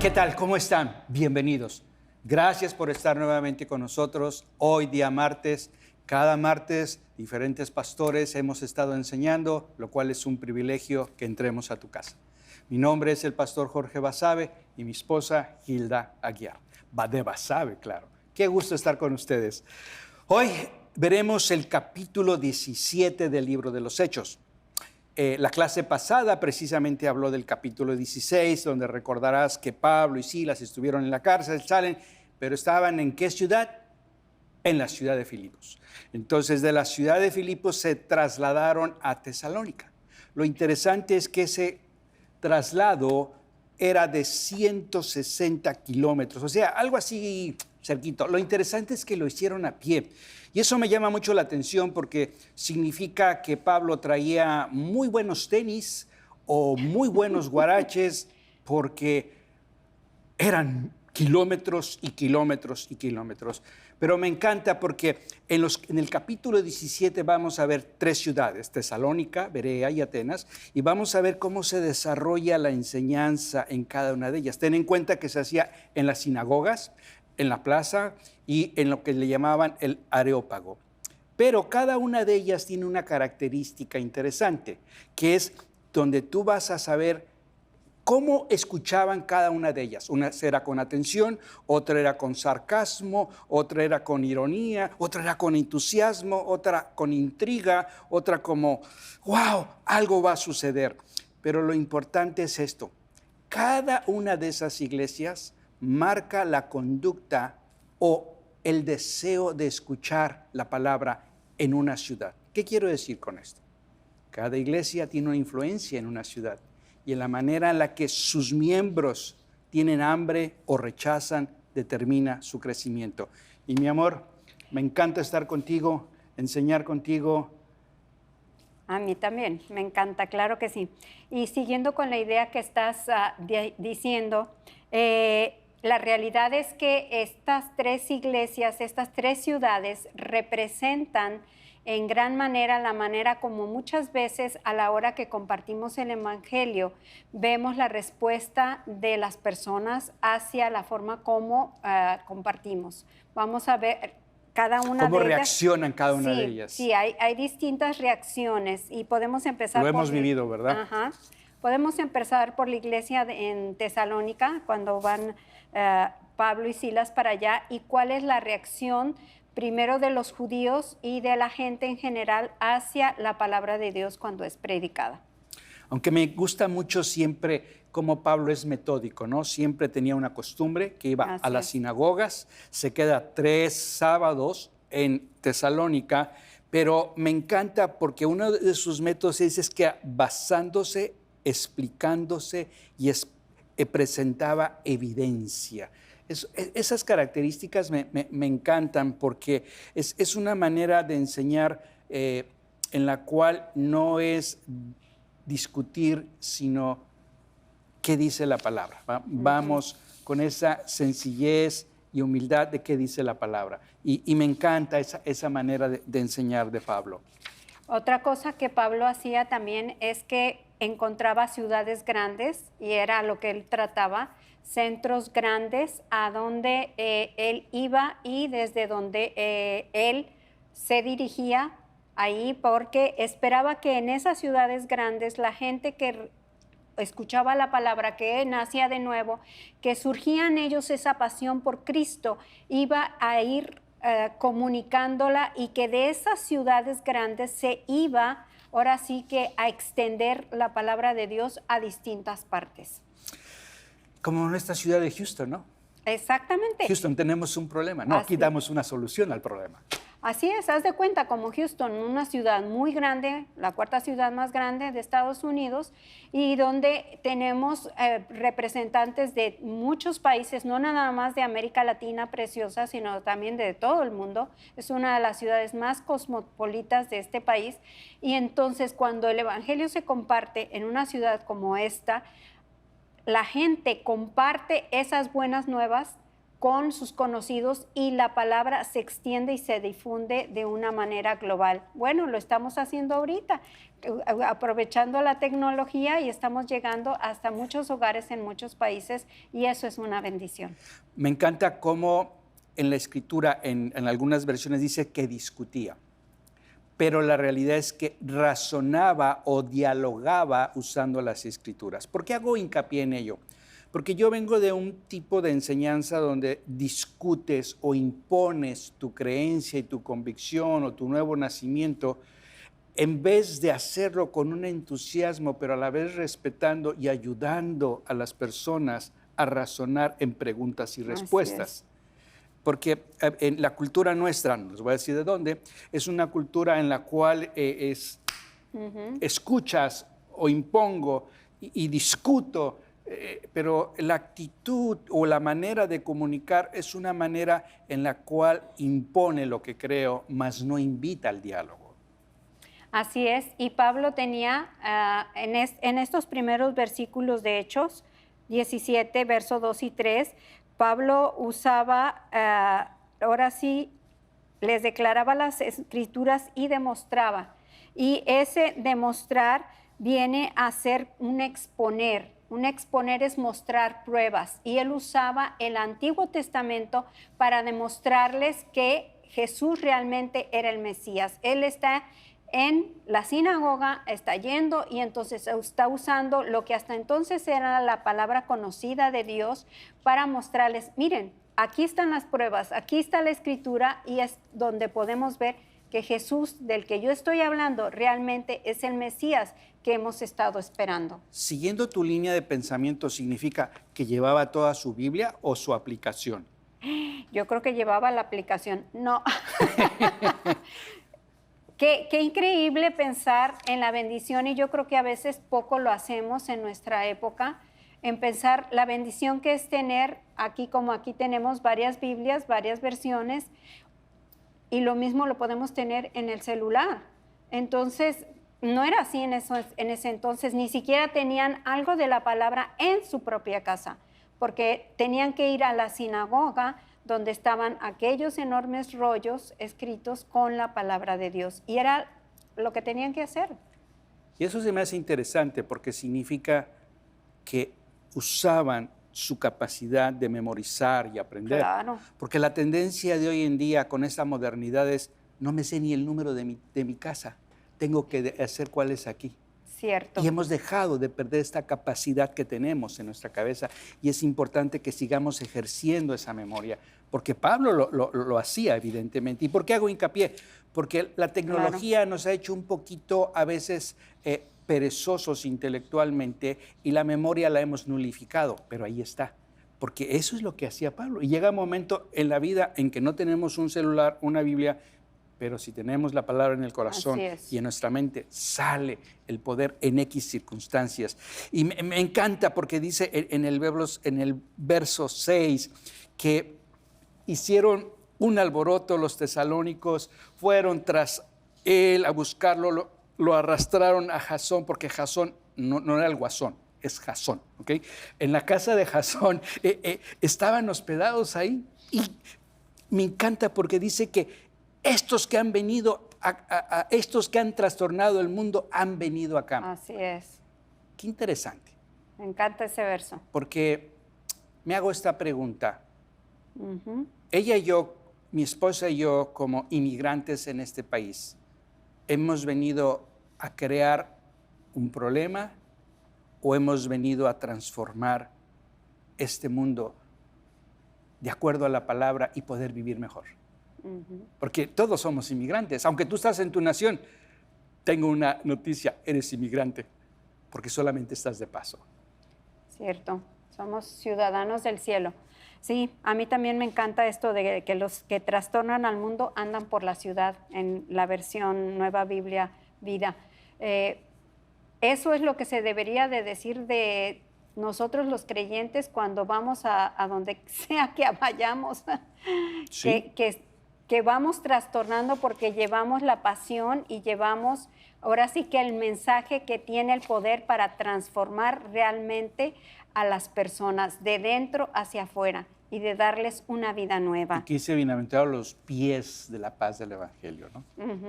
¿Qué tal? ¿Cómo están? Bienvenidos. Gracias por estar nuevamente con nosotros hoy día martes. Cada martes diferentes pastores hemos estado enseñando, lo cual es un privilegio que entremos a tu casa. Mi nombre es el pastor Jorge Basabe y mi esposa Hilda Aguiar. De Basabe, claro. Qué gusto estar con ustedes. Hoy veremos el capítulo 17 del libro de los Hechos. La clase pasada precisamente habló del capítulo 16, donde recordarás que Pablo y Silas estuvieron en la cárcel, salen, pero estaban ¿en qué ciudad? En la ciudad de Filipos. Entonces, de la ciudad de Filipos se trasladaron a Tesalónica. Lo interesante es que ese traslado era de 160 kilómetros, o sea, algo así cerquito. Lo interesante es que lo hicieron a pie. Y eso me llama mucho la atención porque significa que Pablo traía muy buenos tenis o muy buenos guaraches porque eran kilómetros y kilómetros y kilómetros. Pero me encanta porque en el capítulo 17 vamos a ver tres ciudades, Tesalónica, Berea y Atenas, y vamos a ver cómo se desarrolla la enseñanza en cada una de ellas. Ten en cuenta que se hacía en las sinagogas, en la plaza y en lo que le llamaban el Areópago. Pero cada una de ellas tiene una característica interesante, que es donde tú vas a saber cómo escuchaban cada una de ellas. Una era con atención, otra era con sarcasmo, otra era con ironía, otra era con entusiasmo, otra con intriga, otra como, wow, algo va a suceder. Pero lo importante es esto, cada una de esas iglesias marca la conducta o el deseo de escuchar la palabra en una ciudad. ¿Qué quiero decir con esto? Cada iglesia tiene una influencia en una ciudad y en la manera en la que sus miembros tienen hambre o rechazan determina su crecimiento. Y mi amor, me encanta estar contigo, enseñar contigo. A mí también, me encanta, claro que sí. Y siguiendo con la idea que estás diciendo, la realidad es que estas tres iglesias, estas tres ciudades representan en gran manera la manera como muchas veces a la hora que compartimos el Evangelio vemos la respuesta de las personas hacia la forma como compartimos. Vamos a ver cada una de ellas. ¿Cómo reaccionan cada una de ellas? Sí, hay distintas reacciones y podemos empezar Lo hemos vivido, ¿verdad? Ajá. Podemos empezar por la iglesia en Tesalónica, cuando van Pablo y Silas para allá, y cuál es la reacción primero de los judíos y de la gente en general hacia la palabra de Dios cuando es predicada. Aunque me gusta mucho siempre cómo Pablo es metódico, ¿no? Siempre tenía una costumbre que iba a las sinagogas, se queda 3 sábados en Tesalónica, pero me encanta porque uno de sus métodos es que basándose, explicándose y presentaba evidencia. Esas características me encantan porque es una manera de enseñar en la cual no es discutir, sino qué dice la palabra. Vamos con esa sencillez y humildad de qué dice la palabra. Y me encanta esa manera de enseñar de Pablo. Otra cosa que Pablo hacía también es que encontraba ciudades grandes, y era lo que él trataba, centros grandes a donde él iba y desde donde él se dirigía ahí, porque esperaba que en esas ciudades grandes la gente que escuchaba la palabra, que nacía de nuevo, que surgía en ellos esa pasión por Cristo, iba a ir comunicándola, y que de esas ciudades grandes se iba ahora sí que a extender la palabra de Dios a distintas partes. Como en esta ciudad de Houston, ¿no? Exactamente. Houston, tenemos un problema. No, aquí damos una solución al problema. Así es, haz de cuenta, como Houston, una ciudad muy grande, la cuarta ciudad más grande de Estados Unidos, y donde tenemos representantes de muchos países, no nada más de América Latina preciosa, sino también de todo el mundo. Es una de las ciudades más cosmopolitas de este país. Y entonces, cuando el Evangelio se comparte en una ciudad como esta, la gente comparte esas buenas nuevas con sus conocidos y la palabra se extiende y se difunde de una manera global. Bueno, lo estamos haciendo ahorita, aprovechando la tecnología, y estamos llegando hasta muchos hogares en muchos países, y eso es una bendición. Me encanta cómo en la Escritura, en algunas versiones dice que discutía, pero la realidad es que razonaba o dialogaba usando las Escrituras. ¿Por qué hago hincapié en ello? Porque yo vengo de un tipo de enseñanza donde discutes o impones tu creencia y tu convicción o tu nuevo nacimiento, en vez de hacerlo con un entusiasmo, pero a la vez respetando y ayudando a las personas a razonar en preguntas y respuestas. Porque en la cultura nuestra, no les voy a decir de dónde, es una cultura en la cual escuchas o impongo y discuto, pero la actitud o la manera de comunicar es una manera en la cual impone lo que creo, mas no invita al diálogo. Así es, y Pablo tenía en estos primeros versículos de Hechos 17, verso 2 y 3, Pablo usaba, ahora sí, les declaraba las Escrituras y demostraba. Y ese demostrar viene a ser un exponer. Un exponer es mostrar pruebas. Y él usaba el Antiguo Testamento para demostrarles que Jesús realmente era el Mesías. Él está en la sinagoga, está yendo y entonces está usando lo que hasta entonces era la palabra conocida de Dios para mostrarles, miren, aquí están las pruebas, aquí está la Escritura, y es donde podemos ver que Jesús, del que yo estoy hablando, realmente es el Mesías que hemos estado esperando. Siguiendo tu línea de pensamiento, ¿significa que llevaba toda su Biblia o su aplicación? Yo creo que llevaba la aplicación. No. Qué increíble pensar en la bendición, y yo creo que a veces poco lo hacemos en nuestra época, en pensar la bendición que es tener aquí, como aquí tenemos varias Biblias, varias versiones, y lo mismo lo podemos tener en el celular. Entonces, no era así en ese entonces, ni siquiera tenían algo de la palabra en su propia casa, porque tenían que ir a la sinagoga, donde estaban aquellos enormes rollos escritos con la palabra de Dios. Y era lo que tenían que hacer. Y eso se me hace interesante porque significa que usaban su capacidad de memorizar y aprender. Claro. Porque la tendencia de hoy en día con esta modernidad es, no me sé ni el número de mi casa, tengo que hacer cuál es aquí. Cierto. Y hemos dejado de perder esta capacidad que tenemos en nuestra cabeza, y es importante que sigamos ejerciendo esa memoria, porque Pablo lo hacía evidentemente. ¿Y por qué hago hincapié? Porque la tecnología nos ha hecho un poquito a veces perezosos intelectualmente, y la memoria la hemos nulificado, pero ahí está, porque eso es lo que hacía Pablo. Y llega un momento en la vida en que no tenemos un celular, una Biblia, pero si tenemos la palabra en el corazón y en nuestra mente, sale el poder en X circunstancias. Y me encanta porque dice en el verso 6 que hicieron un alboroto los tesalónicos, fueron tras él a buscarlo, lo arrastraron a Jasón, porque Jasón no era el Guasón, es Jasón, ¿ok? En la casa de Jasón estaban hospedados ahí, y me encanta porque dice que estos que han venido, estos que han trastornado el mundo, han venido acá. Así es. Qué interesante. Me encanta ese verso. Porque me hago esta pregunta. Ella y yo, mi esposa y yo, como inmigrantes en este país, ¿hemos venido a crear un problema o hemos venido a transformar este mundo de acuerdo a la palabra y poder vivir mejor? Porque todos somos inmigrantes. Aunque tú estás en tu nación, tengo una noticia, eres inmigrante, porque solamente estás de paso. Cierto, somos ciudadanos del cielo. Sí, a mí también me encanta esto de que los que trastornan al mundo andan por la ciudad, en la versión Nueva Biblia Vida. Eso es lo que se debería de decir de nosotros los creyentes cuando vamos a donde sea que vayamos, ¿Sí? que vamos trastornando porque llevamos la pasión y llevamos ahora sí que el mensaje que tiene el poder para transformar realmente a las personas de dentro hacia afuera. y de darles una vida nueva. Aquí dice bienaventurados los pies de la paz del Evangelio, ¿no?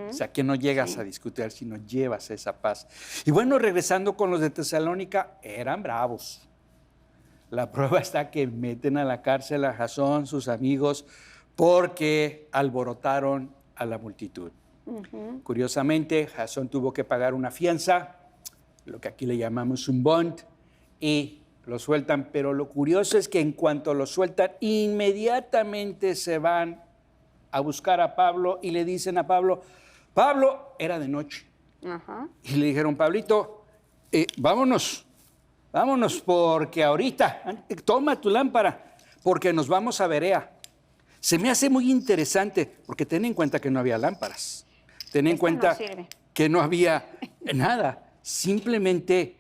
O sea, que no llegas a discutir, sino llevas esa paz. Y bueno, regresando con los de Tesalónica, eran bravos. La prueba está que meten a la cárcel a Jasón, sus amigos, porque alborotaron a la multitud. Curiosamente, Jasón tuvo que pagar una fianza, lo que aquí le llamamos un bond, y lo sueltan, pero lo curioso es que en cuanto lo sueltan, inmediatamente se van a buscar a Pablo y le dicen a Pablo, Pablo, era de noche, y le dijeron, Pablito, vámonos porque ahorita, toma tu lámpara, porque nos vamos a Berea. Se me hace muy interesante, porque ten en cuenta que no había lámparas, ten en cuenta que no había nada, simplemente...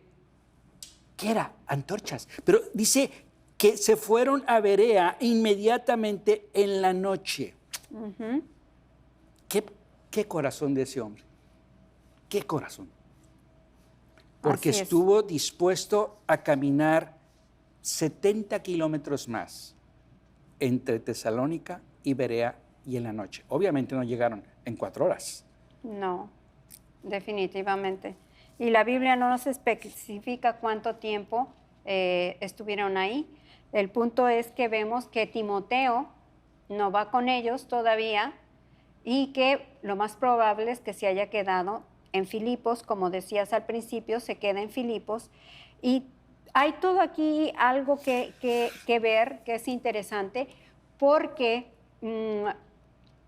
¿Qué era? Antorchas. Pero dice que se fueron a Berea inmediatamente en la noche. ¿Qué corazón de ese hombre? ¿Qué corazón? Porque estuvo dispuesto a caminar 70 kilómetros más entre Tesalónica y Berea y en la noche. Obviamente no llegaron en 4 horas. No, definitivamente. Y la Biblia no nos especifica cuánto tiempo estuvieron ahí. El punto es que vemos que Timoteo no va con ellos todavía y que lo más probable es que se haya quedado en Filipos, como decías al principio, se queda en Filipos. Y hay todo aquí algo que ver, que es interesante, porque,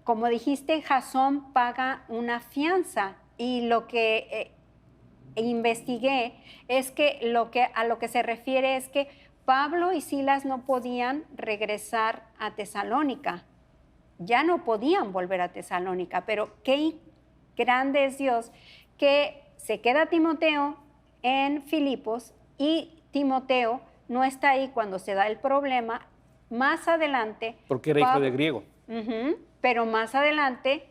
como dijiste, Jasón paga una fianza y lo que... investigué es que a lo que se refiere es que Pablo y Silas no podían regresar a Tesalónica, ya no podían volver a Tesalónica, pero qué grande es Dios que se queda Timoteo en Filipos y Timoteo no está ahí cuando se da el problema. Más adelante... Porque era hijo de griego. Pero más adelante...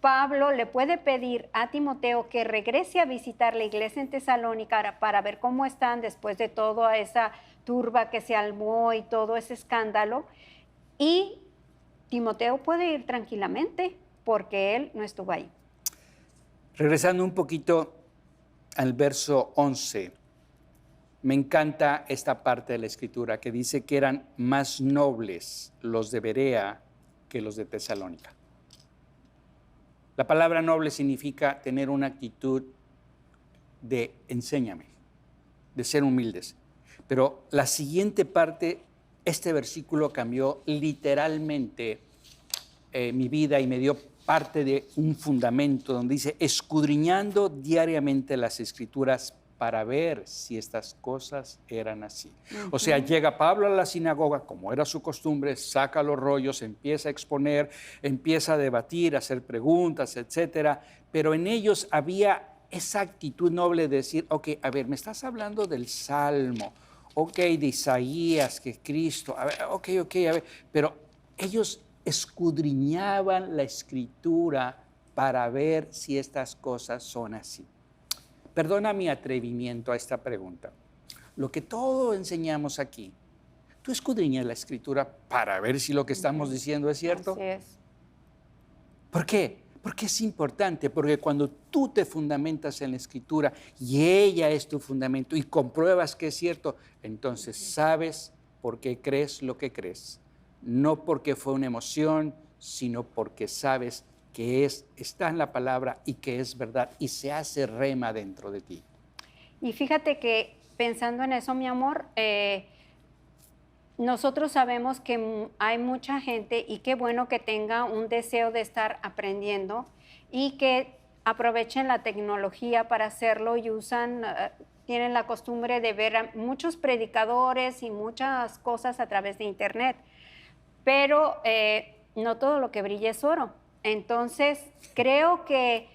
Pablo le puede pedir a Timoteo que regrese a visitar la iglesia en Tesalónica para ver cómo están después de toda esa turba que se armó y todo ese escándalo. Y Timoteo puede ir tranquilamente porque él no estuvo ahí. Regresando un poquito al verso 11, me encanta esta parte de la Escritura que dice que eran más nobles los de Berea que los de Tesalónica. La palabra noble significa tener una actitud de enséñame, de ser humildes. Pero la siguiente parte, este versículo cambió literalmente mi vida y me dio parte de un fundamento donde dice, escudriñando diariamente las Escrituras para ver si estas cosas eran así. O sea, llega Pablo a la sinagoga, como era su costumbre, saca los rollos, empieza a exponer, empieza a debatir, a hacer preguntas, etcétera, pero en ellos había esa actitud noble de decir, ok, a ver, me estás hablando del Salmo, ok, de Isaías, que Cristo, a ver, ok, a ver, pero ellos escudriñaban la Escritura para ver si estas cosas son así. Perdona mi atrevimiento a esta pregunta. Lo que todos enseñamos aquí, ¿tú escudriñas la Escritura para ver si lo que estamos diciendo es cierto? Así es. ¿Por qué? Porque es importante, porque cuando tú te fundamentas en la Escritura y ella es tu fundamento y compruebas que es cierto, entonces sabes por qué crees lo que crees. No porque fue una emoción, sino porque sabes que está en la palabra y que es verdad y se hace rema dentro de ti. Y fíjate que pensando en eso, mi amor, nosotros sabemos que hay mucha gente y qué bueno que tenga un deseo de estar aprendiendo y que aprovechen la tecnología para hacerlo y tienen la costumbre de ver a muchos predicadores y muchas cosas a través de internet, pero no todo lo que brilla es oro. Entonces, creo que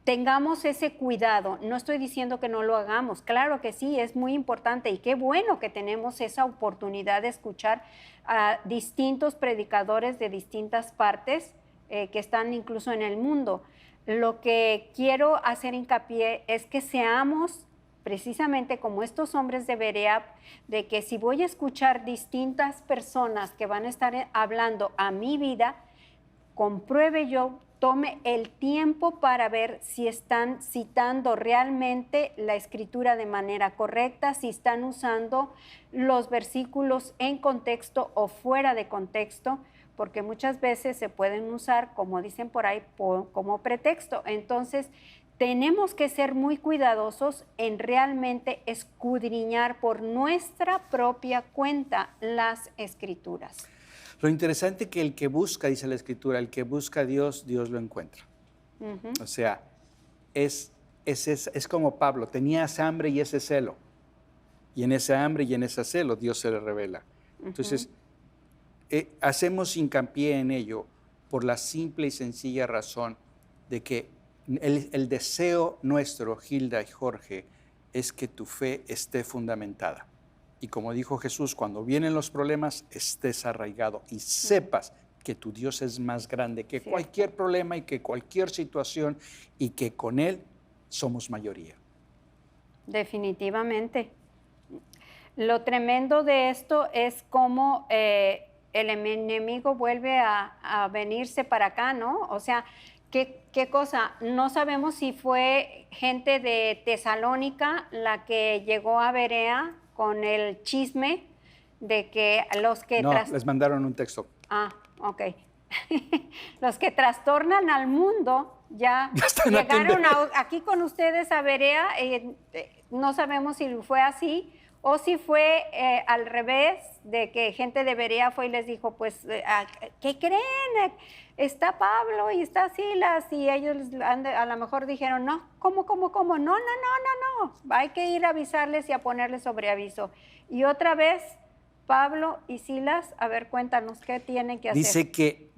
tengamos ese cuidado. No estoy diciendo que no lo hagamos. Claro que sí, es muy importante y qué bueno que tenemos esa oportunidad de escuchar a distintos predicadores de distintas partes que están incluso en el mundo. Lo que quiero hacer hincapié es que seamos precisamente como estos hombres de Berea, de que si voy a escuchar distintas personas que van a estar hablando a mi vida, compruebe yo, tome el tiempo para ver si están citando realmente la escritura de manera correcta, si están usando los versículos en contexto o fuera de contexto, porque muchas veces se pueden usar, como dicen por ahí, como pretexto. Entonces, tenemos que ser muy cuidadosos en realmente escudriñar por nuestra propia cuenta las escrituras. Lo interesante es que el que busca, dice la Escritura, el que busca a Dios, Dios lo encuentra. O sea, es como Pablo, tenía esa hambre y ese celo. Y en esa hambre y en ese celo Dios se le revela. Entonces, hacemos hincapié en ello por la simple y sencilla razón de que el deseo nuestro, Gilda y Jorge, es que tu fe esté fundamentada. Y como dijo Jesús, cuando vienen los problemas, estés arraigado y sepas que tu Dios es más grande que cualquier problema y que cualquier situación y que con Él somos mayoría. Definitivamente. Lo tremendo de esto es cómo el enemigo vuelve a venirse para acá, ¿no? O sea, ¿qué cosa? No sabemos si fue gente de Tesalónica la que llegó a Berea con el chisme de que los que... No, les mandaron un texto. Ah, ok. Los que trastornan al mundo ya llegaron aquí con ustedes a Berea. No sabemos si fue así o si fue al revés, de que gente de Berea fue y les dijo, pues, ¿qué creen? Está Pablo y está Silas, y ellos a lo mejor dijeron, no, ¿cómo? No, hay que ir a avisarles y a ponerles sobre aviso. Y otra vez, Pablo y Silas, a ver, cuéntanos, ¿qué tienen que hacer? Dice que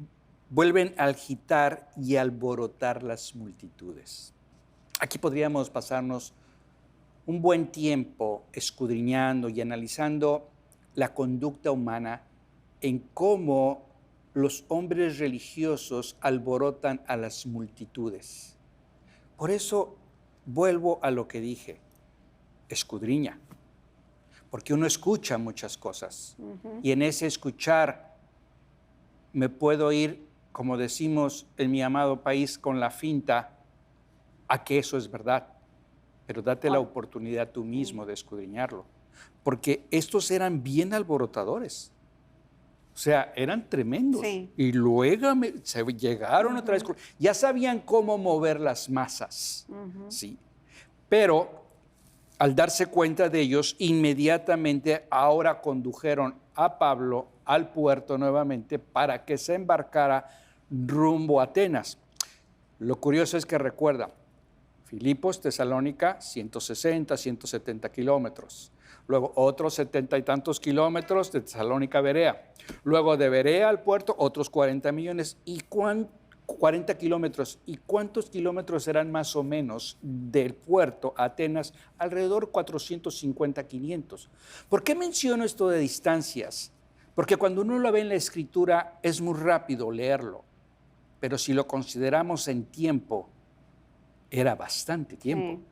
vuelven a agitar y alborotar las multitudes. Aquí podríamos pasarnos un buen tiempo escudriñando y analizando la conducta humana en cómo los hombres religiosos alborotan a las multitudes. Por eso vuelvo a lo que dije, escudriña, porque uno escucha muchas cosas y en ese escuchar me puedo ir, como decimos en mi amado país, con la finta a que eso es verdad, pero date la oportunidad tú mismo de escudriñarlo, porque estos eran bien alborotadores. O sea, eran tremendos. Sí. Y luego se llegaron otra vez. Ya sabían cómo mover las masas. ¿Sí? Pero al darse cuenta de ellos, inmediatamente ahora condujeron a Pablo al puerto nuevamente para que se embarcara rumbo a Atenas. Lo curioso es que recuerda, Filipos, Tesalónica, 160, 170 kilómetros. Luego otros 70 y tantos kilómetros de Tesalónica a Berea. Luego de Berea al puerto, otros 40 millones. ¿Y 40 kilómetros? ¿Y cuántos kilómetros eran más o menos del puerto a Atenas? Alrededor 450, 500. ¿Por qué menciono esto de distancias? Porque cuando uno lo ve en la Escritura es muy rápido leerlo. Pero si lo consideramos en tiempo, era bastante tiempo. Sí.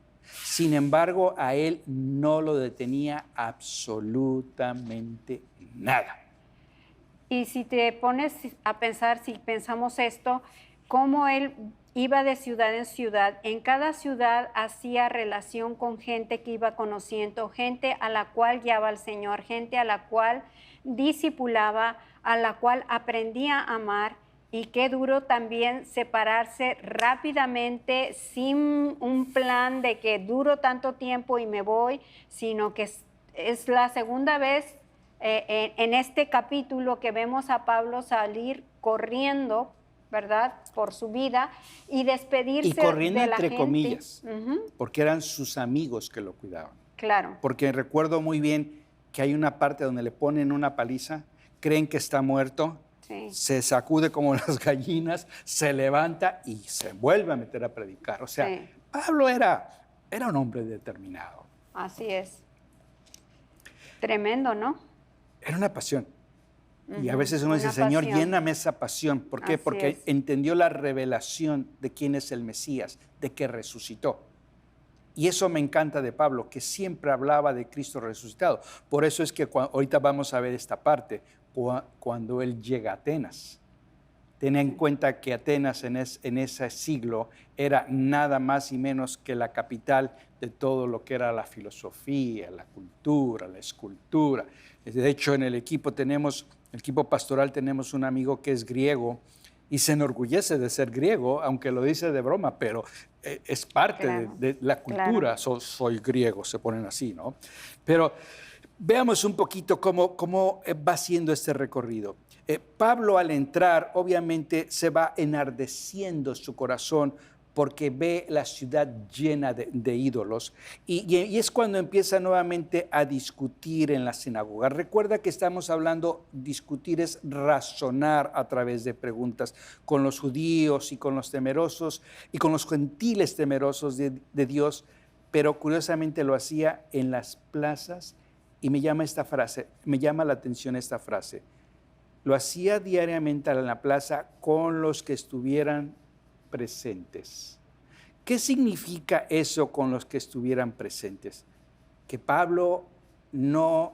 Sin embargo, a él no lo detenía absolutamente nada. Y si te pones a pensar, si pensamos esto, cómo él iba de ciudad en ciudad, en cada ciudad hacía relación con gente que iba conociendo, gente a la cual guiaba al Señor, gente a la cual discipulaba, a la cual aprendía a amar. Y qué duro también separarse rápidamente sin un plan de que duro tanto tiempo y me voy, sino que es la segunda vez en este capítulo que vemos a Pablo salir corriendo, ¿verdad?, por su vida y despedirse y corriendo de la entre gente. comillas, porque eran sus amigos que lo cuidaban. Claro. Porque recuerdo muy bien que hay una parte donde le ponen una paliza, creen que está muerto, Sí. se sacude como las gallinas, se levanta y se vuelve a meter a predicar. O sea, Sí. Pablo era un hombre determinado. Así es. Tremendo, ¿no? Era una pasión. Y a veces uno dice, Una Señor, pasión. lléname esa pasión. ¿Por qué? Así Porque es. entendió la revelación de quién es el Mesías, de que resucitó. Y eso me encanta de Pablo, que siempre hablaba de Cristo resucitado. Por eso es que ahorita vamos a ver esta parte, cuando él llega a Atenas. Ten en cuenta que Atenas en ese siglo era nada más y menos que la capital de todo lo que era la filosofía, la cultura, la escultura. De hecho, en el equipo pastoral tenemos un amigo que es griego y se enorgullece de ser griego, aunque lo dice de broma, pero es parte de la cultura. Claro. Soy griego, se ponen así, ¿no? Pero veamos un poquito cómo va siendo este recorrido. Pablo, al entrar, obviamente se va enardeciendo su corazón porque ve la ciudad llena de ídolos. Y es cuando empieza nuevamente a discutir en la sinagoga. Recuerda que estamos hablando, discutir es razonar a través de preguntas con los judíos y con los temerosos y con los gentiles temerosos de Dios, pero curiosamente lo hacía en las plazas. Y me llama la atención esta frase. Lo hacía diariamente en la plaza con los que estuvieran presentes. ¿Qué significa eso con los que estuvieran presentes? Que Pablo no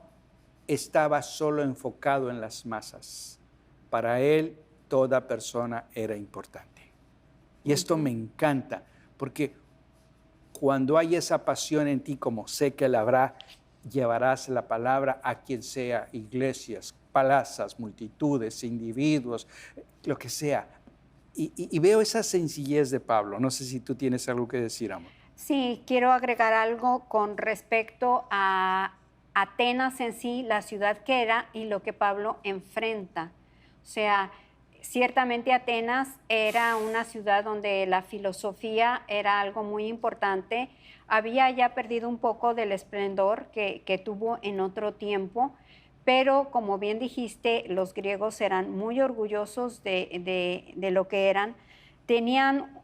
estaba solo enfocado en las masas. Para él, toda persona era importante. Y esto me encanta, porque cuando hay esa pasión en ti, como sé que la habrá, llevarás la palabra a quien sea, iglesias, plazas, multitudes, individuos, lo que sea. Y veo esa sencillez de Pablo. No sé si tú tienes algo que decir, amor. Sí, quiero agregar algo con respecto a Atenas en sí, la ciudad que era y lo que Pablo enfrenta. O sea, ciertamente Atenas era una ciudad donde la filosofía era algo muy importante. Había ya perdido un poco del esplendor que tuvo en otro tiempo, pero como bien dijiste, los griegos eran muy orgullosos de lo que eran. Tenían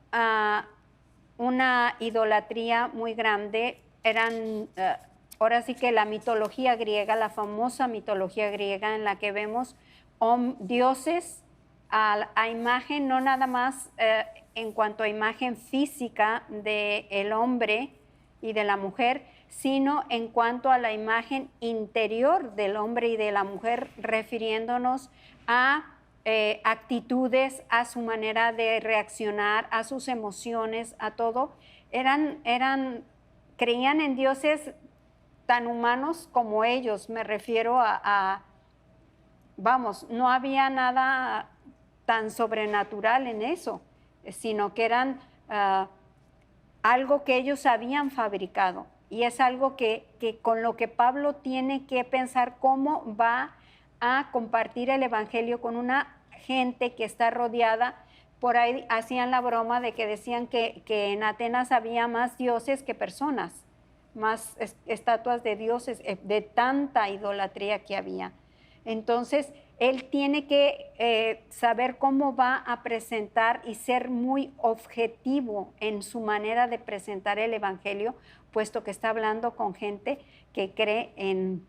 una idolatría muy grande. Eran, ahora sí que la mitología griega, la famosa mitología griega en la que vemos dioses a imagen, no nada más en cuanto a imagen física del hombre y de la mujer, sino en cuanto a la imagen interior del hombre y de la mujer, refiriéndonos a actitudes, a su manera de reaccionar, a sus emociones, a todo. Creían en dioses tan humanos como ellos. Me refiero vamos, no había nada tan sobrenatural en eso, sino que eran algo que ellos habían fabricado. Y es algo que con lo que Pablo tiene que pensar cómo va a compartir el evangelio con una gente que está rodeada. Por ahí hacían la broma de que decían que en Atenas había más dioses que personas, más estatuas de dioses, de tanta idolatría que había. Entonces, él tiene que saber cómo va a presentar y ser muy objetivo en su manera de presentar el evangelio, puesto que está hablando con gente que cree en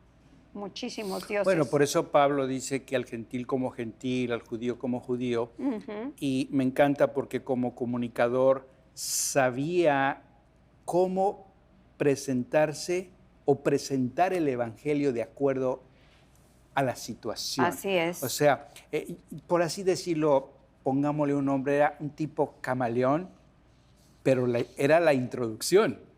muchísimos dioses. Bueno, por eso Pablo dice que al gentil como gentil, al judío como judío, y me encanta porque como comunicador sabía cómo presentarse o presentar el evangelio de acuerdo a la situación. Así es. O sea, por así decirlo, pongámosle un nombre, era un tipo camaleón, pero era la introducción.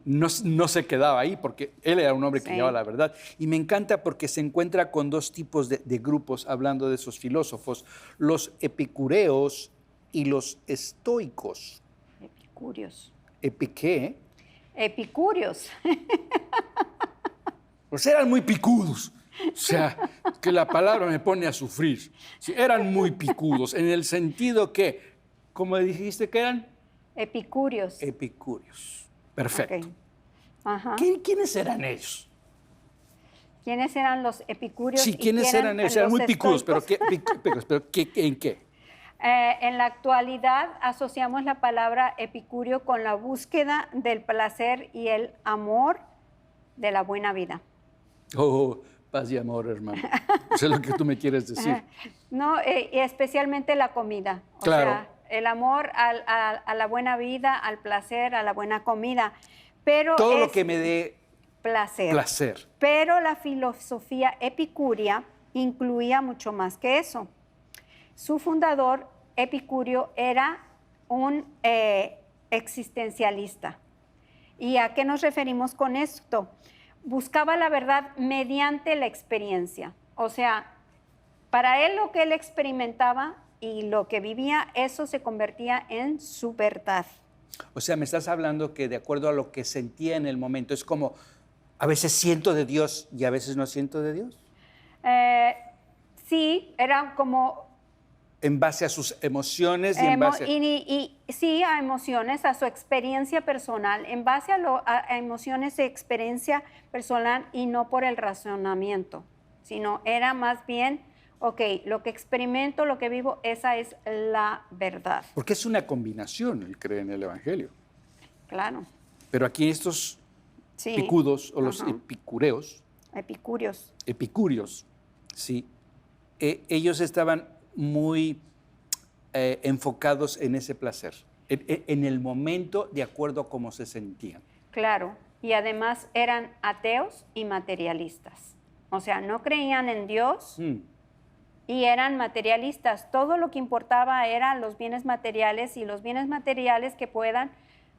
No se quedaba ahí porque él era un hombre que llevaba la verdad. Y me encanta porque se encuentra con dos tipos de grupos, hablando de esos filósofos, los epicureos y los estoicos. Epicúreos. ¿Qué? Epicúreos. Pues eran muy picudos. O sea, que la palabra me pone a sufrir. Sí, eran muy picudos, en el sentido que, ¿cómo dijiste que eran? Epicúreos. Epicúreos. Perfecto. Okay. Ajá. ¿Quiénes eran ellos? ¿Quiénes eran los epicúreos? Sí, ¿quiénes eran ellos? Eran muy picudos, pero ¿en qué? En la actualidad asociamos la palabra epicúreo con la búsqueda del placer y el amor de la buena vida. Oh, paz y amor, hermano. Eso es lo que tú me quieres decir. No, y especialmente la comida. Claro. O sea, el amor a la buena vida, al placer, a la buena comida. Pero Todo lo es que me dé placer. Pero la filosofía epicúrea incluía mucho más que eso. Su fundador, Epicurio, era un existencialista. ¿Y a qué nos referimos con esto? Buscaba la verdad mediante la experiencia. O sea, para él lo que él experimentaba y lo que vivía, eso se convertía en su verdad. O sea, me estás hablando que de acuerdo a lo que sentía en el momento, es como a veces siento de Dios y a veces no siento de Dios. Sí, era como En base a sus emociones y en base... sí, a emociones, a su experiencia personal, en base a emociones y experiencia personal y no por el razonamiento, sino era más bien, ok, lo que experimento, lo que vivo, esa es la verdad. Porque es una combinación el creer en el Evangelio. Claro. Pero aquí estos Sí. picudos o los epicureos, epicúreos, sí, ellos estaban muy enfocados en ese placer, en el momento de acuerdo a cómo se sentían. Claro, y además eran ateos y materialistas. O sea, no creían en Dios y eran materialistas. Todo lo que importaba eran los bienes materiales y los bienes materiales que puedan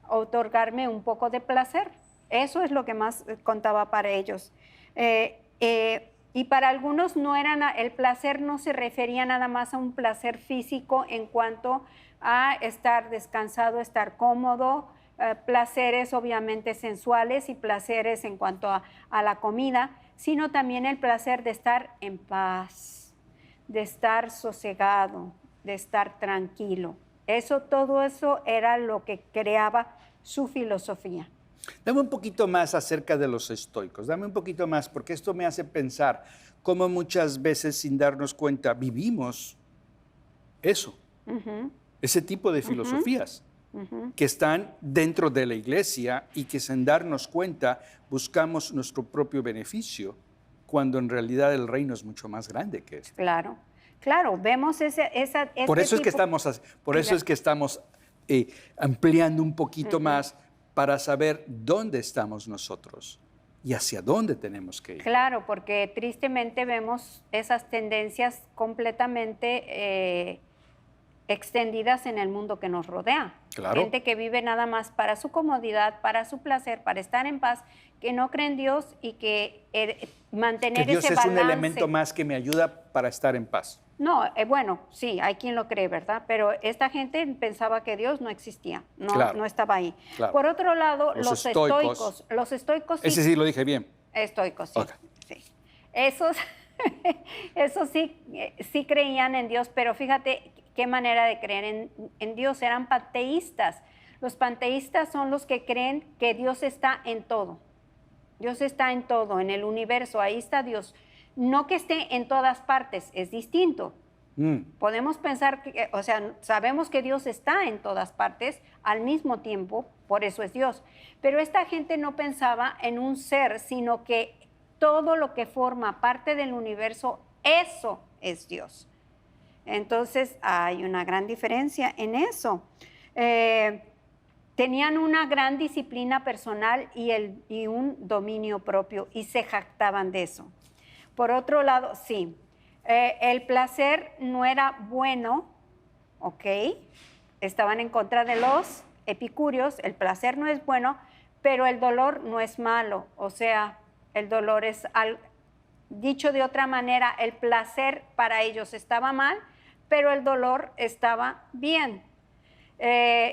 otorgarme un poco de placer. Eso es lo que más contaba para ellos. Y para algunos no eran, el placer no se refería nada más a un placer físico en cuanto a estar descansado, estar cómodo, placeres obviamente sensuales y placeres en cuanto a la comida, sino también el placer de estar en paz, de estar sosegado, de estar tranquilo. Todo eso era lo que creaba su filosofía. Dame un poquito más acerca de los estoicos, dame un poquito más, porque esto me hace pensar cómo muchas veces sin darnos cuenta vivimos eso, ese tipo de filosofías que están dentro de la iglesia y que sin darnos cuenta buscamos nuestro propio beneficio, cuando en realidad el reino es mucho más grande que esto. Claro, claro, vemos Por eso es que estamos ampliando un poquito más para saber dónde estamos nosotros y hacia dónde tenemos que ir. Claro, porque tristemente vemos esas tendencias completamente extendidas en el mundo que nos rodea. Claro. Gente que vive nada más para su comodidad, para su placer, para estar en paz, que no cree en Dios y que mantener que Dios ese es balance. un elemento más que me ayuda para estar en paz. No, bueno, sí, hay quien lo cree, ¿verdad? Pero esta gente pensaba que Dios no existía, no estaba ahí. Claro. Por otro lado, los estoicos ese sí lo dije bien. Estoicos, sí. Okay. Sí. Esos sí creían en Dios, pero fíjate qué manera de creer en Dios. Eran panteístas. Los panteístas son los que creen que Dios está en todo. Dios está en todo, en el universo, ahí está Dios. No que esté en todas partes, es distinto. Podemos pensar, sabemos que Dios está en todas partes al mismo tiempo, por eso es Dios. Pero esta gente no pensaba en un ser, sino que todo lo que forma parte del universo, eso es Dios. Entonces hay una gran diferencia en eso. Tenían una gran disciplina personal y un dominio propio y se jactaban de eso. Por otro lado, sí, el placer no era bueno, ¿ok? Estaban en contra de los epicúreos, el placer no es bueno, pero el dolor no es malo. O sea, el dolor es, dicho de otra manera, el placer para ellos estaba mal, pero el dolor estaba bien.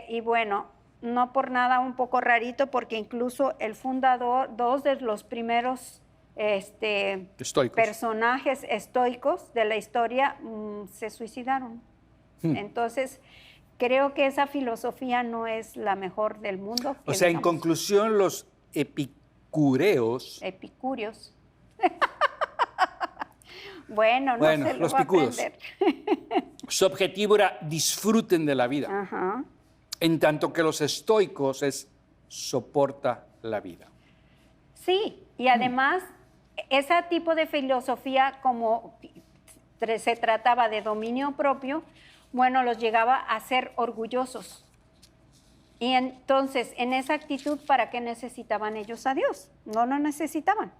Y bueno, no por nada un poco rarito, porque incluso el fundador, dos de los primeros personajes estoicos de la historia se suicidaron. Entonces, creo que esa filosofía no es la mejor del mundo. O sea, en conclusión, los epicúreos. Bueno, no se lo los va a picudos. aprender. Su objetivo era disfruten de la vida. Ajá. En tanto que los estoicos es soporta la vida. Sí, y además ese tipo de filosofía, como se trataba de dominio propio, bueno, los llegaba a ser orgullosos. Y entonces, en esa actitud, ¿para qué necesitaban ellos a Dios? No lo necesitaban.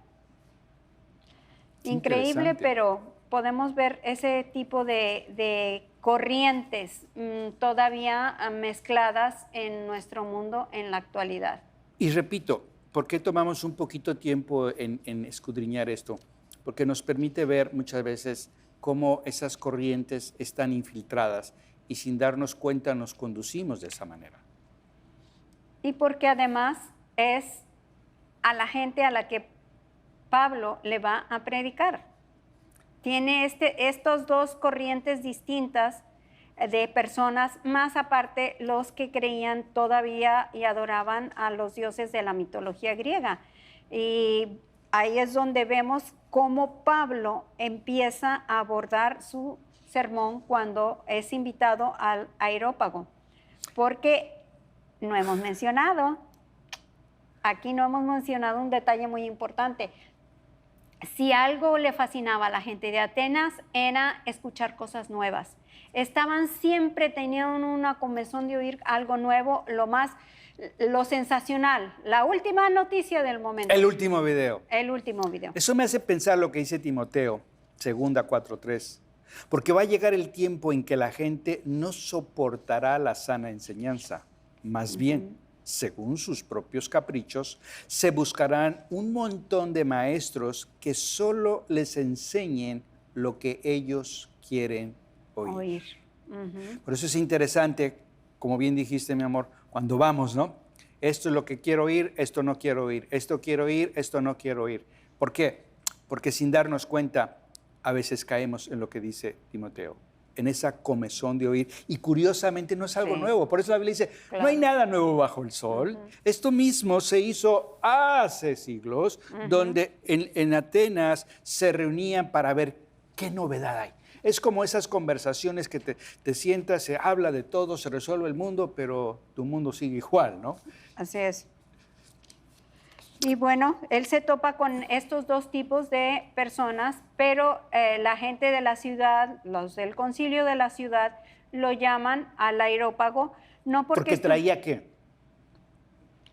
Increíble, pero podemos ver ese tipo de corrientes todavía mezcladas en nuestro mundo en la actualidad. Y repito, ¿por qué tomamos un poquito tiempo en escudriñar esto? Porque nos permite ver muchas veces cómo esas corrientes están infiltradas y sin darnos cuenta nos conducimos de esa manera. Y porque además es a la gente a la que Pablo le va a predicar. Tiene estos dos corrientes distintas de personas, más aparte los que creían todavía y adoraban a los dioses de la mitología griega. Y ahí es donde vemos cómo Pablo empieza a abordar su sermón cuando es invitado al Areópago. Porque no hemos mencionado, aquí no hemos mencionado un detalle muy importante. Si algo le fascinaba a la gente de Atenas era escuchar cosas nuevas. Estaban siempre, tenían una comezón de oír algo nuevo, lo sensacional, la última noticia del momento. El último video. El último video. Eso me hace pensar lo que dice Timoteo, 2:4-3. Porque va a llegar el tiempo en que la gente no soportará la sana enseñanza. Más bien, según sus propios caprichos, se buscarán un montón de maestros que solo les enseñen lo que ellos quieren oír. Por eso es interesante, como bien dijiste, mi amor, cuando vamos, ¿no? Esto es lo que quiero oír, esto no quiero oír, esto quiero oír, esto no quiero oír. ¿Por qué? Porque sin darnos cuenta, a veces caemos en lo que dice Timoteo, en esa comezón de oír. Y curiosamente no es algo nuevo. Por eso la Biblia dice, no hay nada nuevo bajo el sol. Esto mismo se hizo hace siglos, donde en Atenas se reunían para ver qué novedad hay. Es como esas conversaciones que te sientas, se habla de todo, se resuelve el mundo, pero tu mundo sigue igual, ¿no? Así es. Y bueno, él se topa con estos dos tipos de personas, pero la gente de la ciudad, los del concilio de la ciudad, lo llaman al Areópago, no porque traía ¿qué?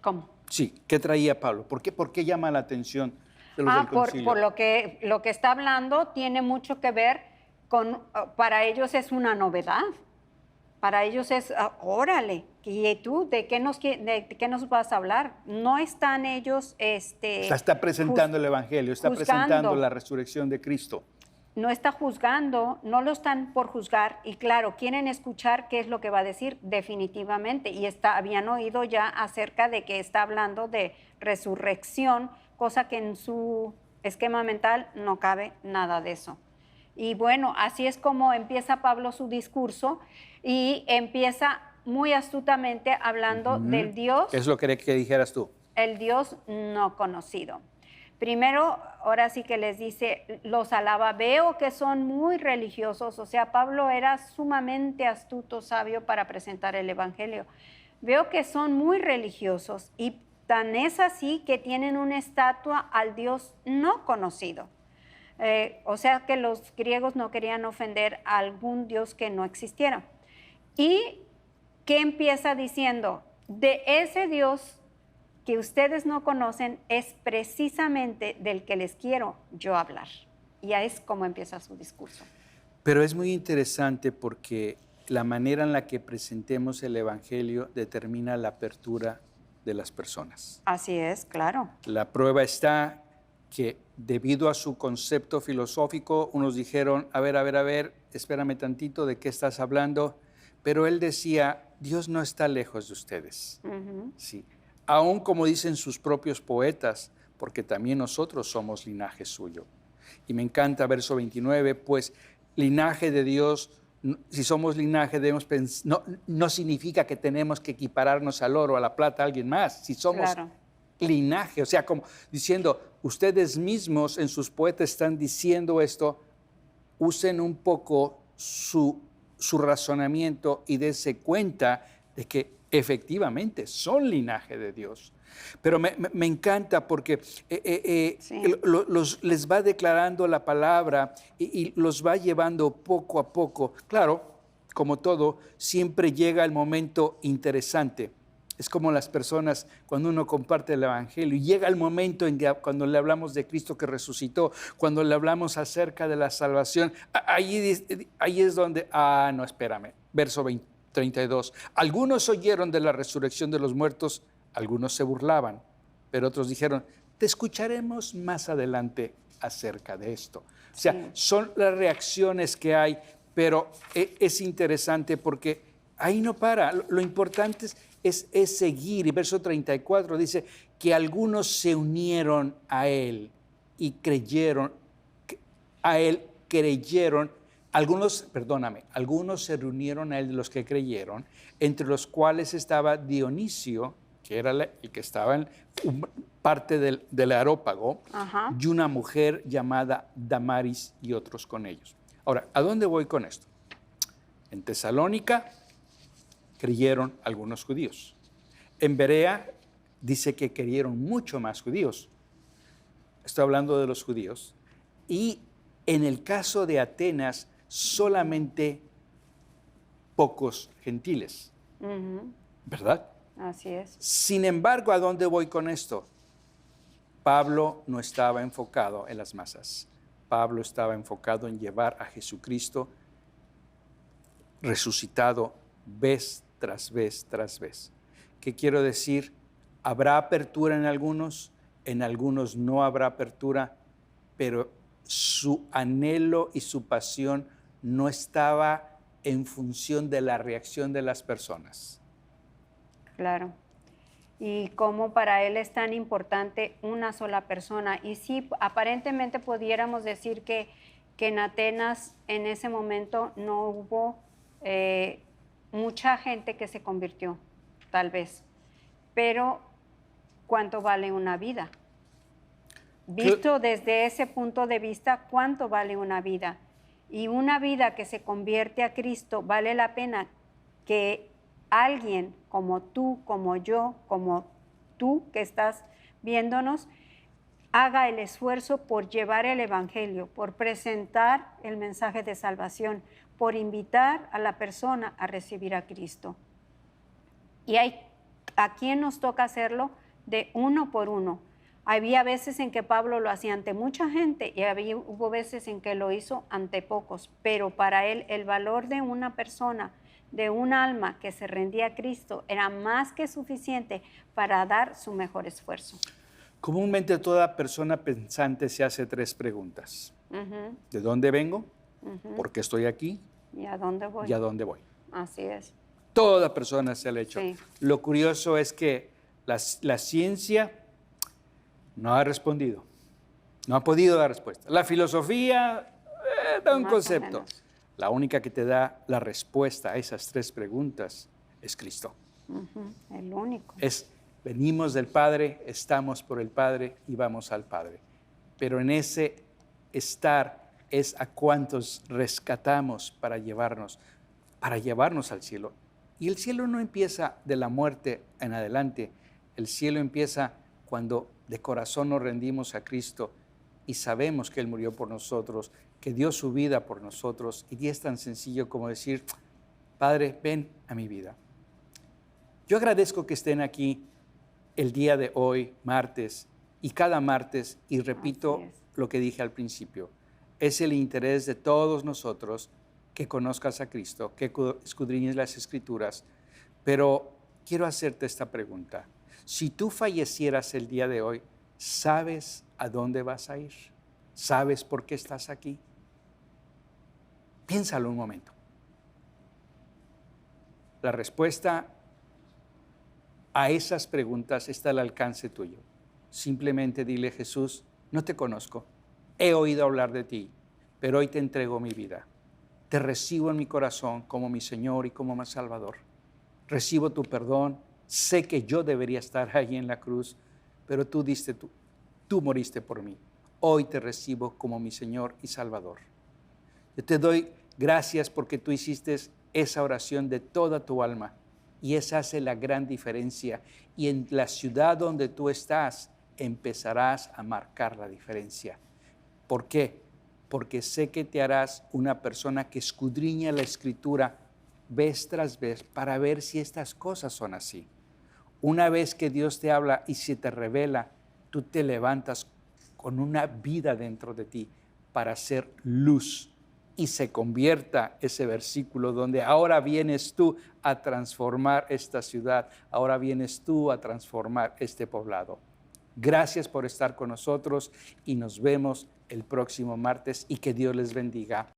¿Cómo? Sí, ¿qué traía Pablo? ¿Por qué llama la atención de los del concilio? Por lo que está hablando tiene mucho que ver con, para ellos es una novedad. Para ellos es, órale, ¿y tú de qué nos vas a hablar? No están ellos... está presentando el Evangelio, está presentando la resurrección de Cristo. No está juzgando, no lo están por juzgar. Y claro, quieren escuchar qué es lo que va a decir definitivamente. Y habían oído ya acerca de que está hablando de resurrección, cosa que en su esquema mental no cabe nada de eso. Y bueno, así es como empieza Pablo su discurso y empieza muy astutamente hablando del Dios. ¿Qué es lo que quería que dijeras tú? El Dios no conocido. Primero, ahora sí que les dice, los alaba, veo que son muy religiosos, o sea, Pablo era sumamente astuto, sabio para presentar el Evangelio. Veo que son muy religiosos y tan es así que tienen una estatua al Dios no conocido. O sea que los griegos no querían ofender a algún Dios que no existiera. ¿Y qué empieza diciendo? De ese Dios que ustedes no conocen es precisamente del que les quiero yo hablar. Y ahí es como empieza su discurso. Pero es muy interesante porque la manera en la que presentemos el Evangelio determina la apertura de las personas. Así es, claro. La prueba está que debido a su concepto filosófico, unos dijeron, a ver, espérame tantito, ¿de qué estás hablando? Pero él decía, Dios no está lejos de ustedes. Sí. Aún como dicen sus propios poetas, porque también nosotros somos linaje suyo. Y me encanta verso 29, pues linaje de Dios, si somos linaje debemos no significa que tenemos que equipararnos al oro, a la plata, a alguien más. Si somos linaje, o sea, como diciendo, ustedes mismos en sus poetas están diciendo esto, usen un poco su razonamiento y dense cuenta de que efectivamente son linaje de Dios. Pero me encanta porque les va declarando la palabra y los va llevando poco a poco. Claro, como todo, siempre llega el momento interesante. Es como las personas cuando uno comparte el Evangelio y llega el momento en que cuando le hablamos de Cristo que resucitó, cuando le hablamos acerca de la salvación, ahí es donde, no, espérame, verso 32. Algunos oyeron de la resurrección de los muertos, algunos se burlaban, pero otros dijeron, te escucharemos más adelante acerca de esto. O sea, son las reacciones que hay, pero es interesante porque ahí no para. Lo importante es seguir. Y verso 34 dice que algunos se unieron a él y creyeron, algunos se reunieron a él de los que creyeron, entre los cuales estaba Dionisio, que era el que estaba en parte del Areópago, Ajá. y una mujer llamada Damaris y otros con ellos. Ahora, ¿a dónde voy con esto? En Tesalónica creyeron algunos judíos. En Berea dice que creyeron mucho más judíos. Estoy hablando de los judíos. Y en el caso de Atenas, solamente pocos gentiles. ¿Verdad? Así es. Sin embargo, ¿a dónde voy con esto? Pablo no estaba enfocado en las masas. Pablo estaba enfocado en llevar a Jesucristo resucitado vez tras vez tras vez. ¿Qué quiero decir? Habrá apertura en algunos no habrá apertura, pero su anhelo y su pasión no estaba en función de la reacción de las personas. Claro. Y cómo para él es tan importante una sola persona. Y sí, aparentemente pudiéramos decir que en Atenas en ese momento no hubo mucha gente que se convirtió, tal vez. Pero, ¿cuánto vale una vida? Visto desde ese punto de vista, ¿cuánto vale una vida? Y una vida que se convierte a Cristo, vale la pena que alguien como tú, como yo, como tú que estás viéndonos, haga el esfuerzo por llevar el Evangelio, por presentar el mensaje de salvación, por invitar a la persona a recibir a Cristo. Y a quién nos toca hacerlo de uno por uno. Había veces en que Pablo lo hacía ante mucha gente y hubo veces en que lo hizo ante pocos, pero para él el valor de una persona, de un alma que se rendía a Cristo, era más que suficiente para dar su mejor esfuerzo. Comúnmente toda persona pensante se hace 3 preguntas. ¿De dónde vengo? ¿Por qué estoy aquí? ¿Y a dónde voy? ¿Y a dónde voy? Así es. Toda persona se lo ha hecho. Sí. Lo curioso es que la ciencia no ha respondido, no ha podido dar respuesta. La filosofía da un Más o concepto. menos. La única que te da la respuesta a esas 3 preguntas es Cristo. El único. Venimos del Padre, estamos por el Padre y vamos al Padre. Pero en ese estar es a cuántos rescatamos para llevarnos al cielo. Y el cielo no empieza de la muerte en adelante. El cielo empieza cuando de corazón nos rendimos a Cristo y sabemos que Él murió por nosotros, que dio su vida por nosotros. Y es tan sencillo como decir, Padre, ven a mi vida. Yo agradezco que estén aquí el día de hoy, martes, y cada martes, y repito lo que dije al principio, es el interés de todos nosotros que conozcas a Cristo, que escudriñes las Escrituras, pero quiero hacerte esta pregunta. Si tú fallecieras el día de hoy, ¿sabes a dónde vas a ir? ¿Sabes por qué estás aquí? Piénsalo un momento. La respuesta a esas preguntas está al alcance tuyo. Simplemente dile, Jesús, no te conozco, he oído hablar de ti, pero hoy te entrego mi vida. Te recibo en mi corazón como mi Señor y como mi Salvador. Recibo tu perdón, sé que yo debería estar ahí en la cruz, pero tú moriste por mí. Hoy te recibo como mi Señor y Salvador. Yo te doy gracias porque tú hiciste esa oración de toda tu alma. Y esa hace la gran diferencia. Y en la ciudad donde tú estás, empezarás a marcar la diferencia. ¿Por qué? Porque sé que te harás una persona que escudriña la Escritura vez tras vez para ver si estas cosas son así. Una vez que Dios te habla y se te revela, tú te levantas con una vida dentro de ti para ser luz y se convierta ese versículo donde ahora vienes tú a transformar esta ciudad, ahora vienes tú a transformar este poblado. Gracias por estar con nosotros y nos vemos el próximo martes y que Dios les bendiga.